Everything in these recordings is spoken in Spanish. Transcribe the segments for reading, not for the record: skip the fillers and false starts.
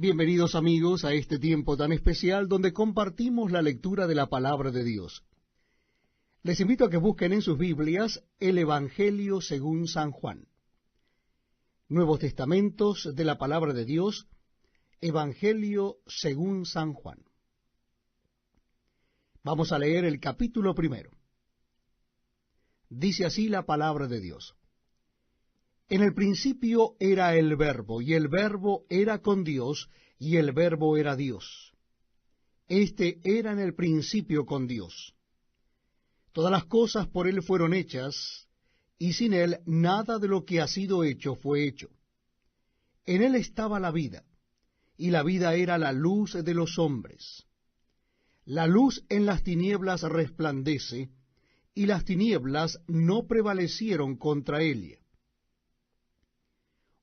Bienvenidos amigos a este tiempo tan especial donde compartimos la lectura de la palabra de Dios. Les invito a que busquen en sus Biblias el Evangelio según San Juan. Nuevos Testamentos de la palabra de Dios, Evangelio según San Juan. Vamos a leer el capítulo 1. Dice así la palabra de Dios. En el principio era el Verbo, y el Verbo era con Dios, y el Verbo era Dios. Este era en el principio con Dios. Todas las cosas por él fueron hechas, y sin él nada de lo que ha sido hecho fue hecho. En él estaba la vida, y la vida era la luz de los hombres. La luz en las tinieblas resplandece, y las tinieblas no prevalecieron contra ella.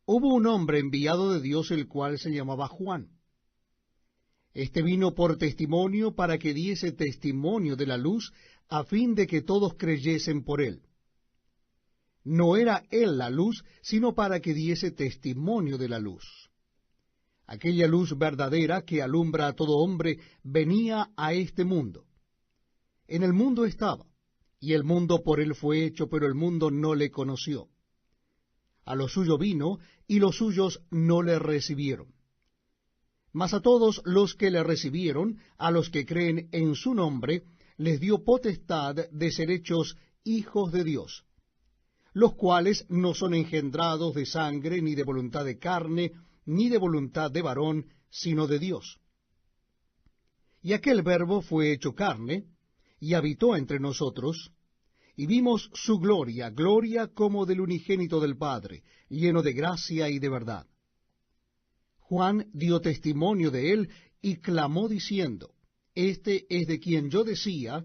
Hubo un hombre enviado de Dios, el cual se llamaba Juan. Este vino por testimonio para que diese testimonio de la luz, a fin de que todos creyesen por él. No era él la luz, sino para que diese testimonio de la luz. Aquella luz verdadera que alumbra a todo hombre venía a este mundo. En el mundo estaba, y el mundo por él fue hecho, pero el mundo no le conoció. A lo suyo vino, y los suyos no le recibieron. Mas a todos los que le recibieron, a los que creen en su nombre, les dio potestad de ser hechos hijos de Dios, los cuales no son engendrados de sangre, ni de voluntad de carne, ni de voluntad de varón, sino de Dios. Y aquel Verbo fue hecho carne, y habitó entre nosotros, y vimos su gloria, gloria como del unigénito del Padre, lleno de gracia y de verdad. Juan dio testimonio de él, y clamó diciendo, Este es de quien yo decía,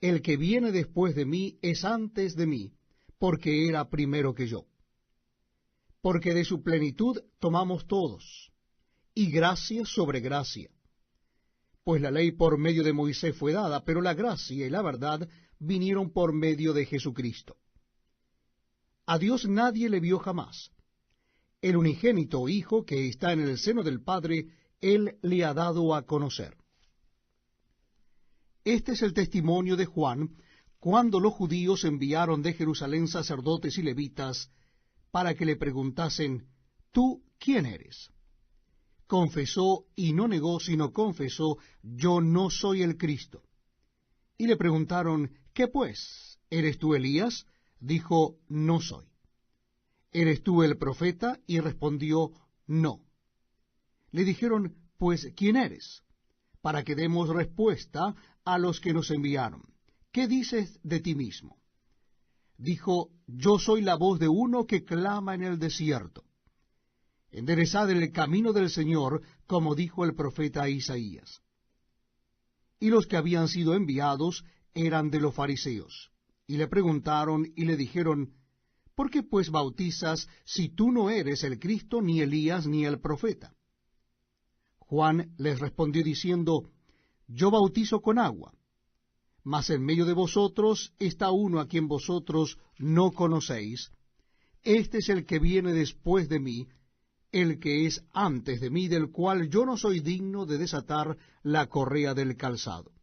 el que viene después de mí es antes de mí, porque era primero que yo. Porque de su plenitud tomamos todos, y gracia sobre gracia. Pues la ley por medio de Moisés fue dada, pero la gracia y la verdad vinieron por medio de Jesucristo. A Dios nadie le vio jamás. El unigénito Hijo que está en el seno del Padre, Él le ha dado a conocer. Este es el testimonio de Juan, cuando los judíos enviaron de Jerusalén sacerdotes y levitas, para que le preguntasen, ¿tú quién eres? Confesó y no negó, sino confesó, yo no soy el Cristo. Y le preguntaron, ¿qué pues? ¿Eres tú Elías? Dijo, no soy. ¿Eres tú el profeta? Y respondió, no. Le dijeron, pues, ¿quién eres? Para que demos respuesta a los que nos enviaron. ¿Qué dices de ti mismo? Dijo, yo soy la voz de uno que clama en el desierto. Enderezad el camino del Señor, como dijo el profeta Isaías. Y los que habían sido enviados eran de los fariseos. Y le preguntaron y le dijeron, ¿por qué pues bautizas si tú no eres el Cristo, ni Elías, ni el profeta? Juan les respondió diciendo, yo bautizo con agua, mas en medio de vosotros está uno a quien vosotros no conocéis. Este es el que viene después de mí, el que es antes de mí, del cual yo no soy digno de desatar la correa del calzado.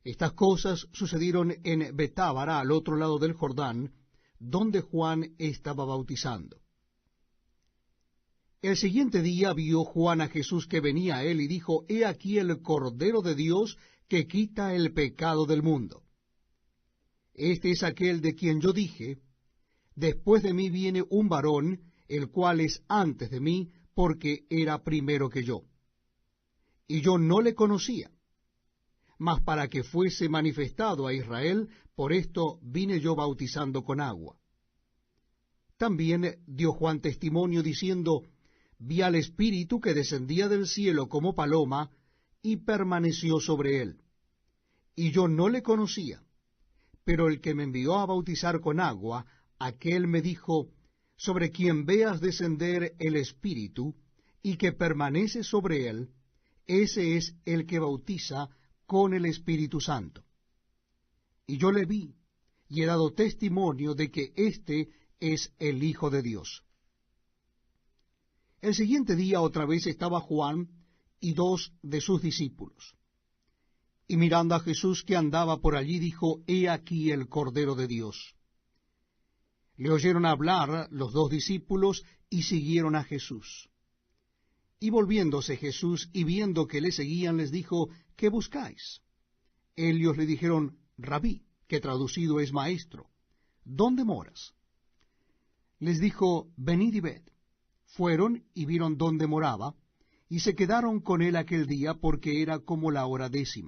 Estas cosas sucedieron en Betábara, al otro lado del Jordán, donde Juan estaba bautizando. El siguiente día vio Juan a Jesús que venía a él y dijo, He aquí el Cordero de Dios que quita el pecado del mundo. Este es aquel de quien yo dije, después de mí viene un varón, el cual es antes de mí, porque era primero que yo. Y yo no le conocía, mas para que fuese manifestado a Israel, por esto vine yo bautizando con agua. También dio Juan testimonio diciendo, vi al Espíritu que descendía del cielo como paloma, y permaneció sobre él. Y yo no le conocía, pero el que me envió a bautizar con agua, aquel me dijo, sobre quien veas descender el Espíritu, y que permanece sobre él, ese es el que bautiza con el Espíritu Santo. Y yo le vi, y he dado testimonio de que éste es el Hijo de Dios. El siguiente día otra vez estaba Juan y 2 de sus discípulos. Y mirando a Jesús que andaba por allí, dijo, He aquí el Cordero de Dios. Le oyeron hablar los 2 discípulos y siguieron a Jesús. Y volviéndose Jesús y viendo que le seguían, les dijo, ¿qué buscáis? Ellos le dijeron, Rabí, que traducido es maestro, ¿dónde moras? Les dijo, venid y ved. Fueron y vieron dónde moraba, y se quedaron con él aquel día, porque era como la hora 10.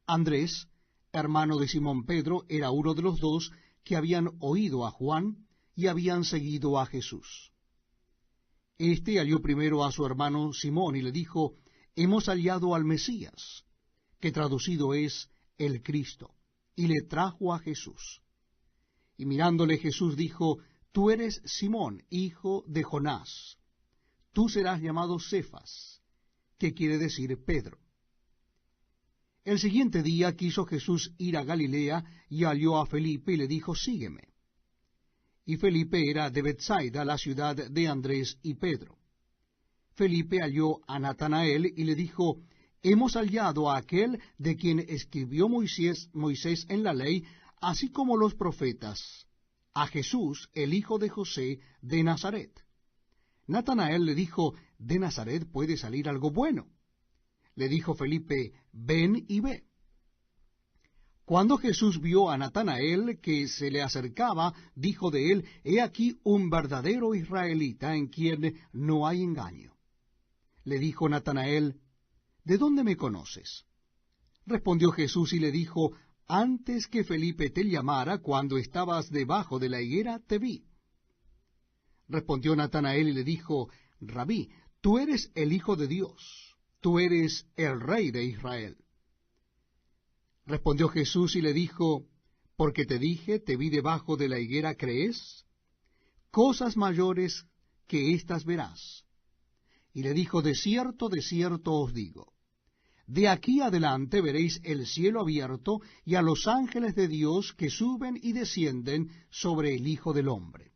Andrés, hermano de Simón Pedro, era uno de los 2 que habían oído a Juan y habían seguido a Jesús. Este halló primero a su hermano Simón y le dijo, hemos hallado al Mesías, que traducido es el Cristo, y le trajo a Jesús. Y mirándole Jesús dijo, tú eres Simón, hijo de Jonás, tú serás llamado Cefas, que quiere decir Pedro. El siguiente día quiso Jesús ir a Galilea y halló a Felipe y le dijo, sígueme. Y Felipe era de Betsaida, la ciudad de Andrés y Pedro. Felipe halló a Natanael y le dijo, hemos hallado a aquel de quien escribió Moisés en la ley, así como los profetas, a Jesús, el hijo de José de Nazaret. Natanael le dijo, de Nazaret puede salir algo bueno. Le dijo Felipe, ven y ve. Cuando Jesús vio a Natanael que se le acercaba, dijo de él, he aquí un verdadero israelita en quien no hay engaño. Le dijo Natanael, ¿de dónde me conoces? Respondió Jesús y le dijo, antes que Felipe te llamara, cuando estabas debajo de la higuera, te vi. Respondió Natanael y le dijo, Rabí, tú eres el Hijo de Dios, tú eres el Rey de Israel. Respondió Jesús y le dijo, porque te dije, te vi debajo de la higuera, ¿crees? Cosas mayores que éstas verás. Y le dijo, de cierto os digo, de aquí adelante veréis el cielo abierto y a los ángeles de Dios que suben y descienden sobre el Hijo del Hombre.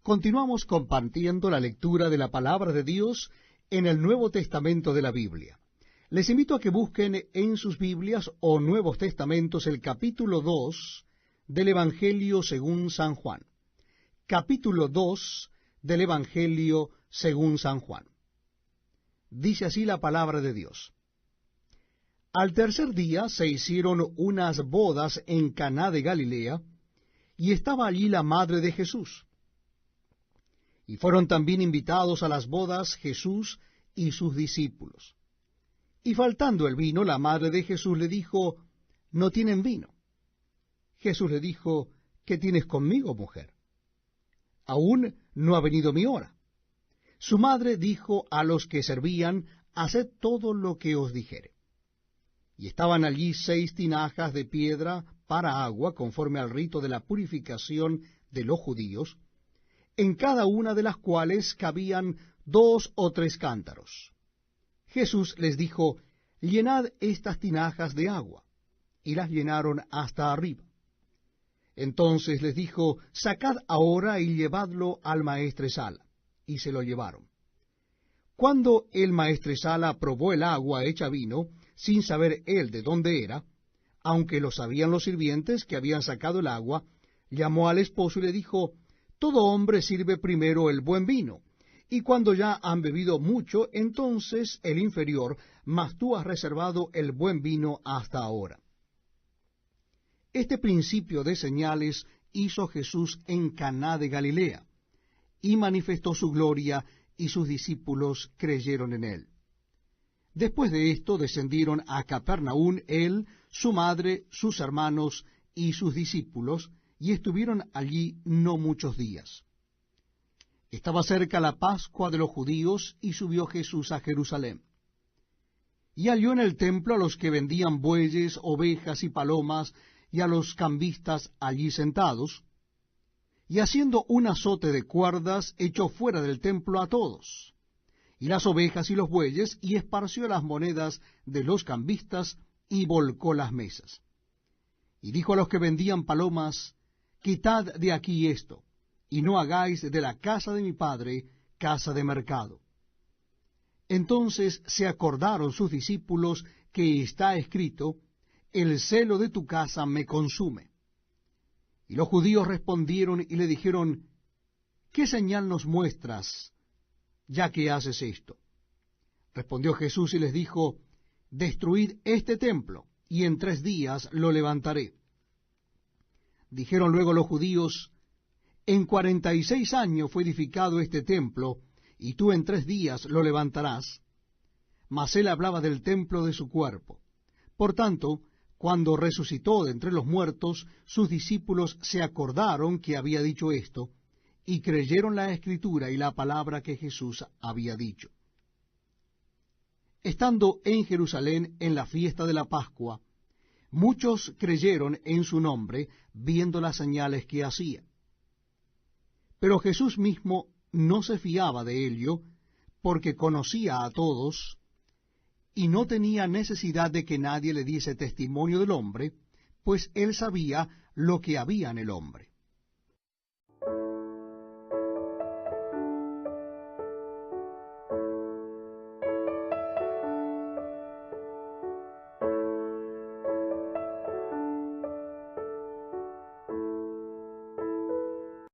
Continuamos compartiendo la lectura de la palabra de Dios en el Nuevo Testamento de la Biblia. Les invito a que busquen en sus Biblias o Nuevos Testamentos el capítulo 2 del Evangelio según San Juan. Capítulo 2 del Evangelio según San Juan. Dice así la palabra de Dios. Al tercer día se hicieron unas bodas en Caná de Galilea, y estaba allí la madre de Jesús. Y fueron también invitados a las bodas Jesús y sus discípulos. Y faltando el vino, la madre de Jesús le dijo, no tienen vino. Jesús le dijo, ¿qué tienes conmigo, mujer? Aún no ha venido mi hora. Su madre dijo a los que servían, haced todo lo que os dijere. Y estaban allí 6 tinajas de piedra para agua, conforme al rito de la purificación de los judíos, en cada una de las cuales cabían 2 o 3 cántaros. Jesús les dijo, llenad estas tinajas de agua, y las llenaron hasta arriba. Entonces les dijo, sacad ahora y llevadlo al maestresala, y se lo llevaron. Cuando el maestresala probó el agua hecha vino, sin saber él de dónde era, aunque lo sabían los sirvientes que habían sacado el agua, llamó al esposo y le dijo, todo hombre sirve primero el buen vino, y cuando ya han bebido mucho, entonces el inferior, mas tú has reservado el buen vino hasta ahora. Este principio de señales hizo Jesús en Caná de Galilea, y manifestó su gloria, y sus discípulos creyeron en él. Después de esto descendieron a Capernaum él, su madre, sus hermanos y sus discípulos, y estuvieron allí no muchos días. Estaba cerca la Pascua de los judíos, y subió Jesús a Jerusalén. Y halló en el templo a los que vendían bueyes, ovejas y palomas, y a los cambistas allí sentados, y haciendo un azote de cuerdas, echó fuera del templo a todos, y las ovejas y los bueyes, y esparció las monedas de los cambistas, y volcó las mesas. Y dijo a los que vendían palomas, quitad de aquí esto, y no hagáis de la casa de mi padre casa de mercado. Entonces se acordaron sus discípulos que está escrito, el celo de tu casa me consume. Y los judíos respondieron y le dijeron, ¿qué señal nos muestras, ya que haces esto? Respondió Jesús y les dijo, destruid este templo, y en 3 días lo levantaré. Dijeron luego los judíos, en 46 años fue edificado este templo, y tú en 3 días lo levantarás. Mas él hablaba del templo de su cuerpo. Por tanto, cuando resucitó de entre los muertos, sus discípulos se acordaron que había dicho esto, y creyeron la Escritura y la palabra que Jesús había dicho. Estando en Jerusalén en la fiesta de la Pascua, muchos creyeron en su nombre, viendo las señales que hacía. Pero Jesús mismo no se fiaba de ello, porque conocía a todos, y no tenía necesidad de que nadie le diese testimonio del hombre, pues él sabía lo que había en el hombre.